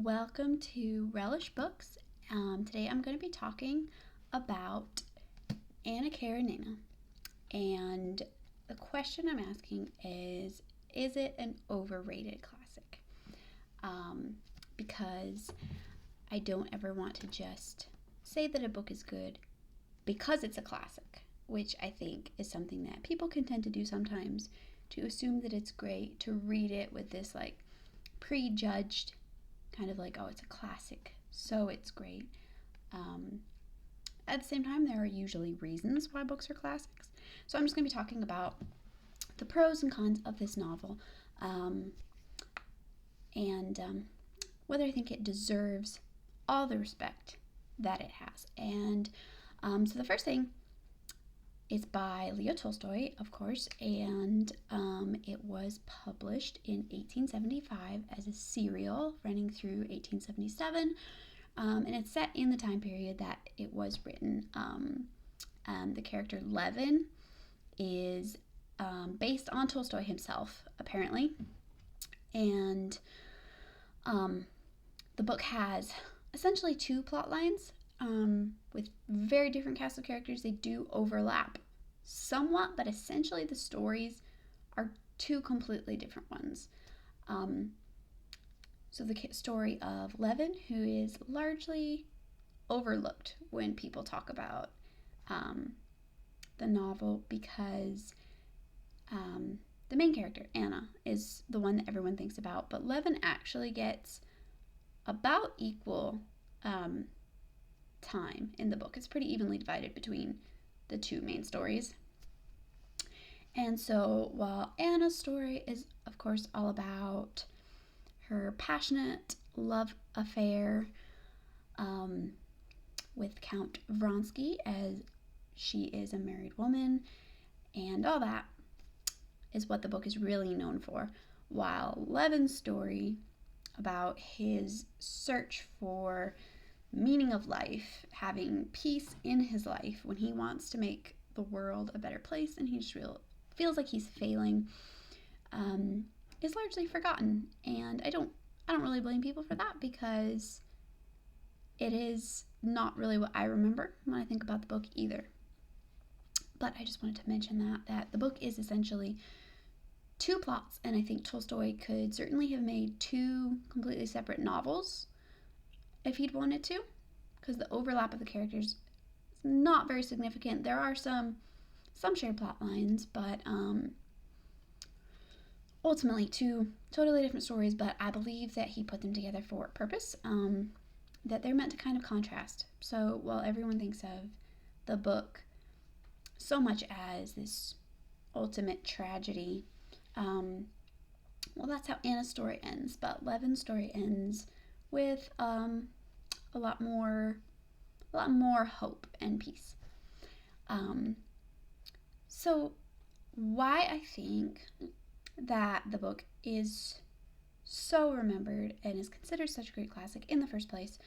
Welcome to Relish Books. Today I'm going to be talking about Anna Karenina. And the question I'm asking is it an overrated classic? Because I don't ever want to just say that a book is good because it's a classic, which I think is something that people can tend to do sometimes, to assume that it's great, to read it with this prejudged kind of oh, it's a classic, so it's great. At the same time, there are usually reasons why books are classics. So I'm just going to be talking about the pros and cons of this novel, and whether I think it deserves all the respect that it has. And so the first thing is by Leo Tolstoy, of course, and it was published in 1875 as a serial running through 1877, and it's set in the time period that it was written. The character Levin is based on Tolstoy himself, apparently, and the book has essentially two plot lines. With very different casts of characters. They do overlap somewhat, but essentially the stories are two completely different ones. So the story of Levin, who is largely overlooked when people talk about the novel, because the main character, Anna, is the one that everyone thinks about, but Levin actually gets about equal time in the book. It's pretty evenly divided between the two main stories. And so while Anna's story is, of course, all about her passionate love affair with Count Vronsky, as she is a married woman, and all that is what the book is really known for, while Levin's story about his search for meaning of life, having peace in his life when he wants to make the world a better place and he just feels like he's failing, is largely forgotten. And I don't really blame people for that, because it is not really what I remember when I think about the book either. But I just wanted to mention that the book is essentially two plots, and I think Tolstoy could certainly have made two completely separate novels if he'd wanted to, because the overlap of the characters is not very significant. There are some shared plot lines, but ultimately two totally different stories, but I believe that he put them together for a purpose, that they're meant to kind of contrast. So while everyone thinks of the book so much as this ultimate tragedy, well, that's how Anna's story ends, but Levin's story ends with a lot more hope and peace. So why I think that the book is so remembered and is considered such a great classic in the first place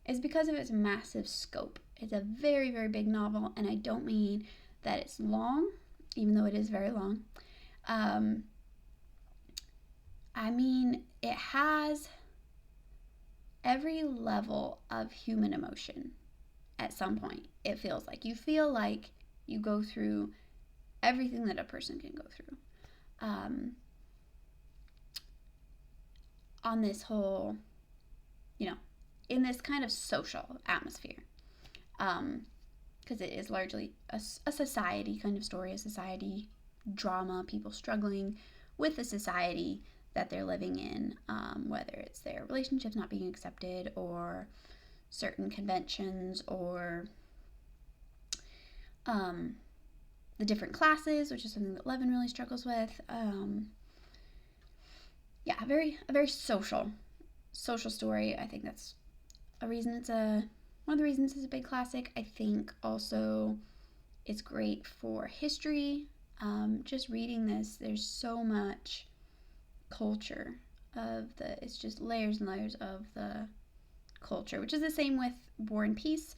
is because of its massive scope. It's a very, very big novel, and I don't mean that it's long, even though it is very long. I mean, it has every level of human emotion at some point. It feels like you feel like you go through everything that a person can go through, on this whole, in this kind of social atmosphere, because it is largely a society kind of story, a society drama, people struggling with the society that they're living in, whether it's their relationships not being accepted, or certain conventions, or the different classes, which is something that Levin really struggles with. A very social story. I think that's a reason one of the reasons it's a big classic. I think also it's great for history. Just reading this, there's so much culture it's just layers and layers of the culture, which is the same with War and Peace,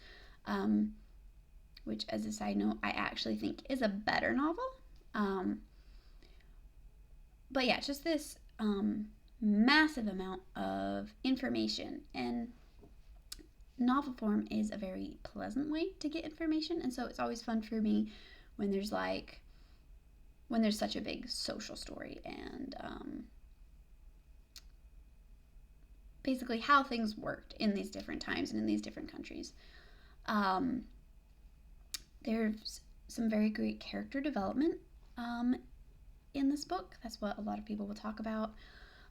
which, as a side note, I actually think is a better novel. But yeah, just this massive amount of information, and novel form is a very pleasant way to get information, and so it's always fun for me when there's such a big social story and basically how things worked in these different times and in these different countries. There's some very great character development in this book. That's what a lot of people will talk about.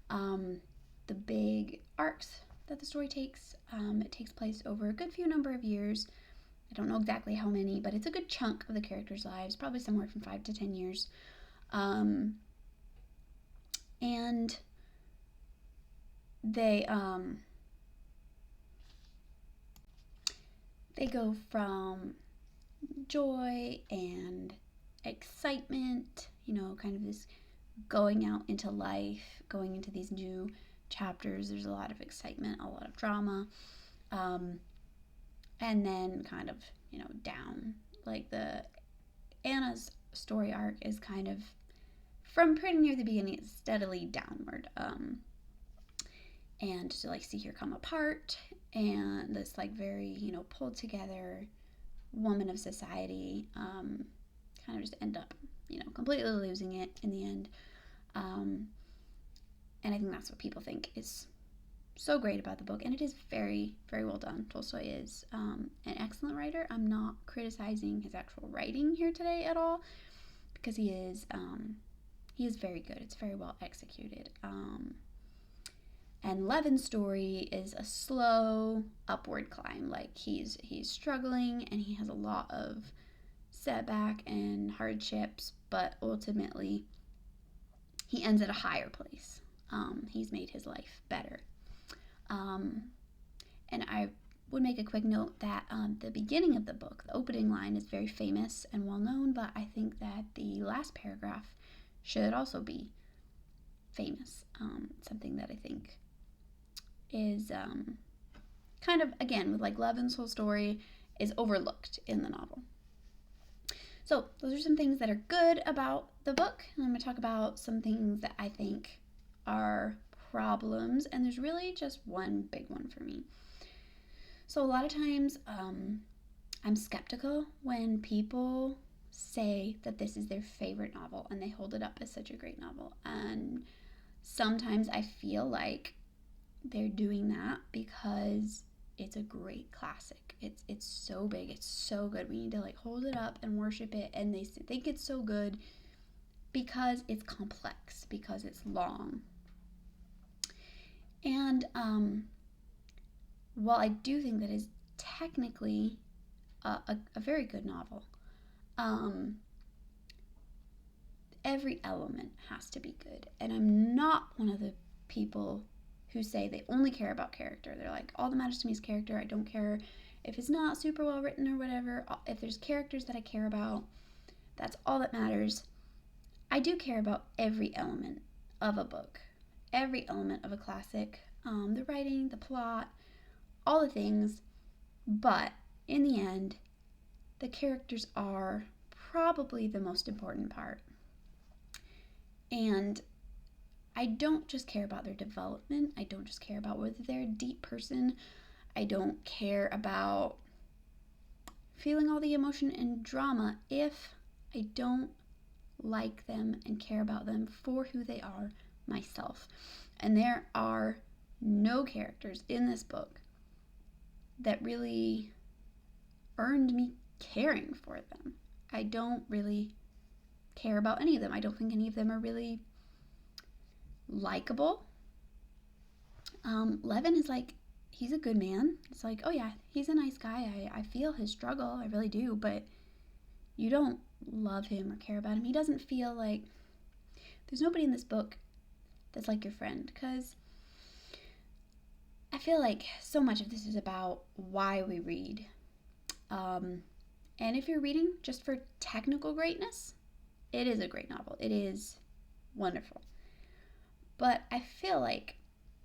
The big arcs that the story takes. It takes place over a good few number of years. I don't know exactly how many, but it's a good chunk of the characters' lives, probably somewhere from 5 to 10 years. And they go from joy and excitement, kind of this going out into life, going into these new chapters. There's a lot of excitement, a lot of drama, and then kind of, down. Like Anna's story arc is kind of from pretty near the beginning, it's steadily downward. And to see her come apart, and this very pulled together woman of society kind of just end up completely losing it in the end. And I think that's what people think is so great about the book, and it is very, very well done. Tolstoy is an excellent writer. I'm not criticizing his actual writing here today at all, because he is very good. It's very well executed. And Levin's story is a slow upward climb. He's struggling, and he has a lot of setback and hardships, but ultimately he ends at a higher place. He's made his life better. And I would make a quick note that the beginning of the book, the opening line, is very famous and well known, but I think that the last paragraph should also be famous. Something that I think is kind of, again, with Levin's whole story, is overlooked in the novel. So those are some things that are good about the book, and I'm going to talk about some things that I think are problems, and there's really just one big one for me. So a lot of times I'm skeptical when people say that this is their favorite novel and they hold it up as such a great novel, and sometimes I feel like they're doing that because it's a great classic. It's so big, it's so good, we need to hold it up and worship it, and they think it's so good because it's complex, because it's long. And while I do think that is technically a very good novel, every element has to be good. And I'm not one of the people who say they only care about character. They're like, all that matters to me is character. I don't care if it's not super well written or whatever. If there's characters that I care about, that's all that matters. I do care about every element of a book, every element of a classic, the writing, the plot, all the things. But in the end, the characters are probably the most important part. And I don't just care about their development. I don't just care about whether they're a deep person. I don't care about feeling all the emotion and drama if I don't like them and care about them for who they are myself. And there are no characters in this book that really earned me caring for them. I don't really care about any of them. I don't think any of them are really likable. Levin is he's a good man. It's oh yeah, he's a nice guy. I feel his struggle, I really do, but you don't love him or care about him. He doesn't feel like, there's nobody in this book that's like your friend, because I feel like so much of this is about why we read. And if you're reading just for technical greatness, it is a great novel. It is wonderful. But I feel like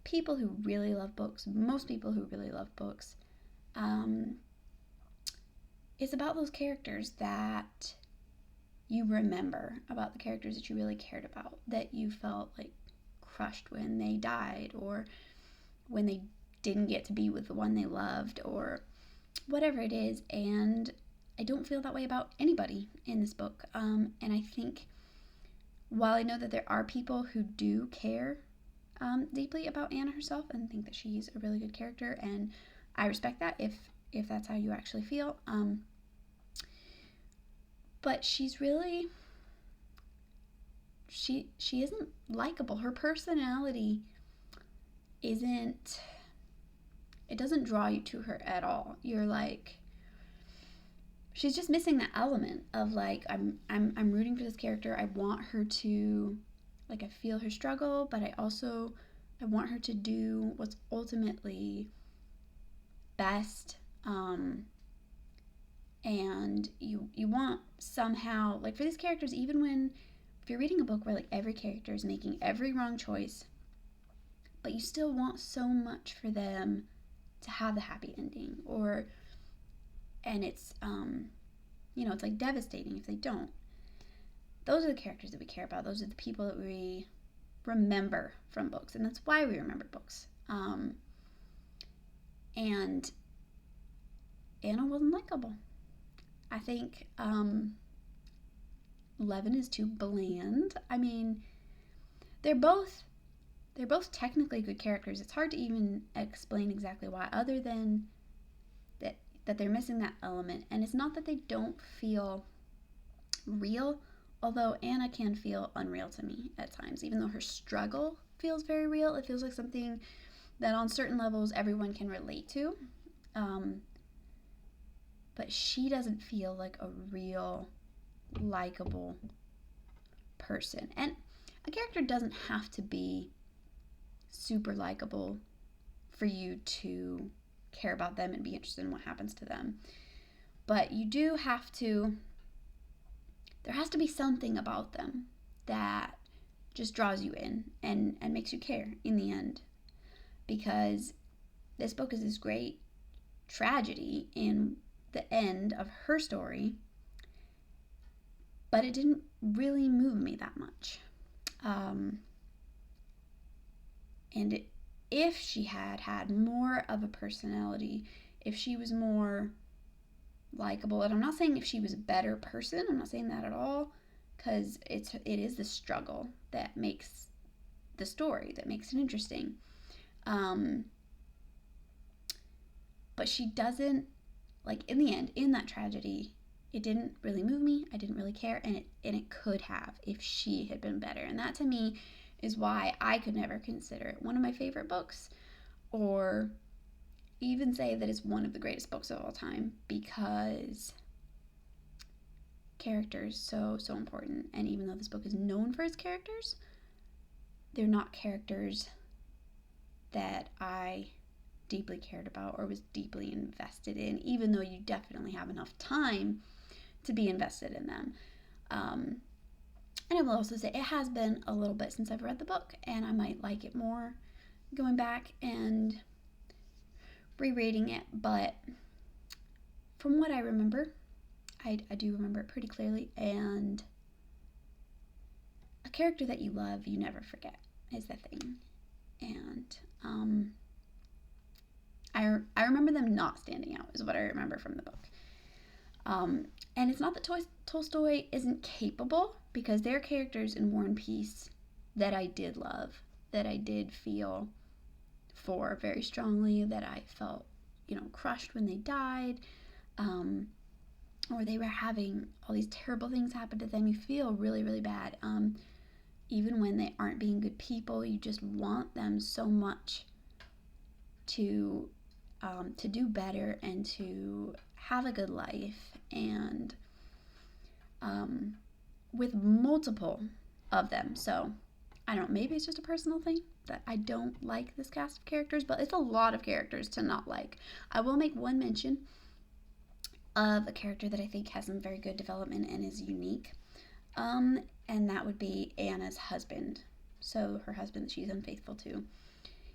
people who really love books, most people who really love books, it's about those characters that you remember, about the characters that you really cared about, that you felt crushed when they died, or when they didn't get to be with the one they loved, or whatever it is. And I don't feel that way about anybody in this book. And I think, while I know that there are people who do care deeply about Anna herself and think that she's a really good character, and I respect that if that's how you actually feel. But she's really, she isn't likable. Her personality isn't, it doesn't draw you to her at all. You're like, she's just missing that element of like, I'm rooting for this character. I want her to, like, I feel her struggle, but I want her to do what's ultimately best. And you want somehow, like, for these characters, even when, if you're reading a book where like every character is making every wrong choice, but you still want so much for them to have the happy ending, and it's it's like devastating if they don't. Those are the characters that we care about. Those are the people that we remember from books, and that's why we remember books. And Anna wasn't likable. I think Levin is too bland. I mean, they're both technically good characters. It's hard to even explain exactly why, other than that they're missing that element. And it's not that they don't feel real, although Anna can feel unreal to me at times. Even though her struggle feels very real, it feels like something that on certain levels everyone can relate to. But she doesn't feel like a real likable person. And a character doesn't have to be super likable for you to care about them and be interested in what happens to them. But you do have to, there has to be something about them that just draws you in and makes you care in the end. Because this book is this great tragedy in the end of her story, but it didn't really move me that much. And if she had more of a personality, if she was more likable, and I'm not saying if she was a better person, I'm not saying that at all, because it is the struggle that makes the story, that makes it interesting. But she doesn't, like, in the end, in that tragedy, it didn't really move me. I didn't really care, and it could have if she had been better. And that, to me, is why I could never consider it one of my favorite books, or even say that it's one of the greatest books of all time, because characters so important. And even though this book is known for its characters, they're not characters that I deeply cared about or was deeply invested in, even though you definitely have enough time to be invested in them. And I will also say it has been a little bit since I've read the book, and I might like it more going back and rereading it. But from what I remember, I do remember it pretty clearly. And a character that you love, you never forget, is the thing. And I remember them not standing out, is what I remember from the book. And it's not that Tolstoy isn't capable, because there are characters in War and Peace that I did love, that I did feel for very strongly, that I felt, crushed when they died, or they were having all these terrible things happen to them. You feel really, really bad. Even when they aren't being good people, you just want them so much to do better and to have a good life. And with multiple of them. So I don't know, maybe it's just a personal thing that I don't like this cast of characters, but it's a lot of characters to not like. I will make one mention of a character that I think has some very good development and is unique. And that would be Anna's husband. So her husband that she's unfaithful to.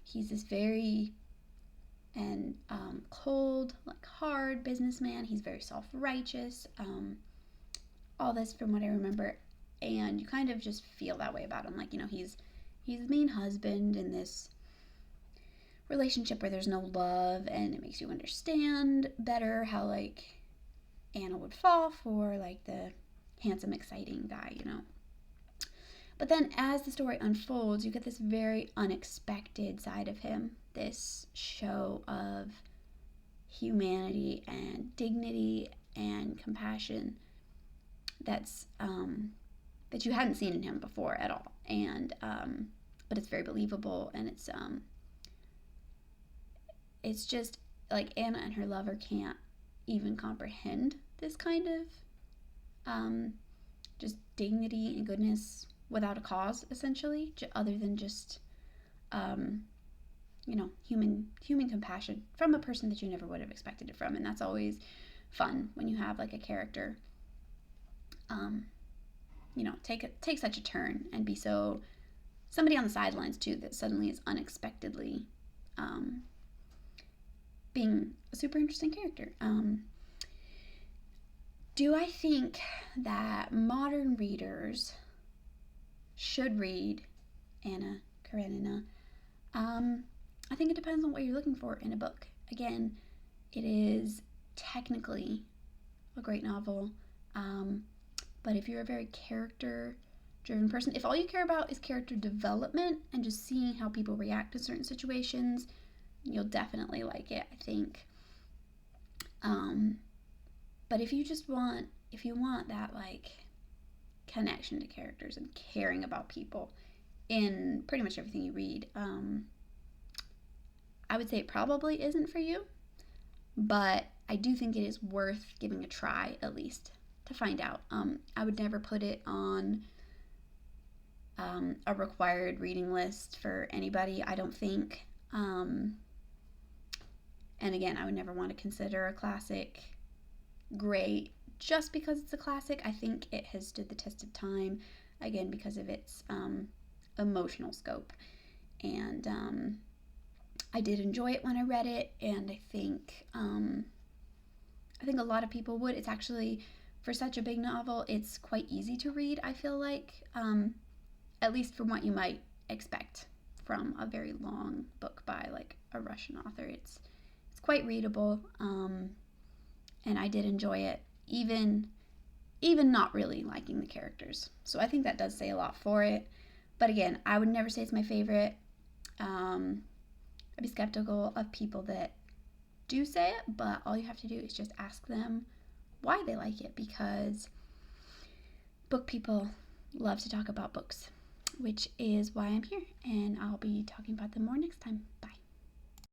He's this very cold, like, hard businessman. He's very self-righteous. All this from what I remember, and you kind of just feel that way about him. Like, he's he's the main husband in this relationship where there's no love, and it makes you understand better how like Anna would fall for like the handsome, exciting guy, you know. But then as the story unfolds, you get this very unexpected side of him, this show of humanity and dignity and compassion that's that you hadn't seen in him before at all. And but it's very believable, and it's just like Anna and her lover can't even comprehend this kind of just dignity and goodness without a cause, essentially, other than just human compassion from a person that you never would have expected it from. And that's always fun when you have like a character take such a turn and be so somebody on the sidelines too that suddenly is unexpectedly being a super interesting character. Do I think that modern readers should read Anna Karenina? I think it depends on what you're looking for in a book. Again, it is technically a great novel, but if you're a very character-driven person, if all you care about is character development and just seeing how people react to certain situations, you'll definitely like it, I think. But if you want that like connection to characters and caring about people in pretty much everything you read, I would say it probably isn't for you, but I do think it is worth giving a try, at least, to find out. I would never put it on a required reading list for anybody, I don't think. And again, I would never want to consider a classic great just because it's a classic. I think it has stood the test of time, again, because of its emotional scope. And I did enjoy it when I read it, and I think a lot of people would. It's actually, for such a big novel, it's quite easy to read, I feel like, at least from what you might expect from a very long book by like a Russian author. It's quite readable, and I did enjoy it, even not really liking the characters. So I think that does say a lot for it. But again, I would never say it's my favorite. I'd be skeptical of people that do say it, but all you have to do is just ask them why they like it, because book people love to talk about books, which is why I'm here, and I'll be talking about them more next time. Bye.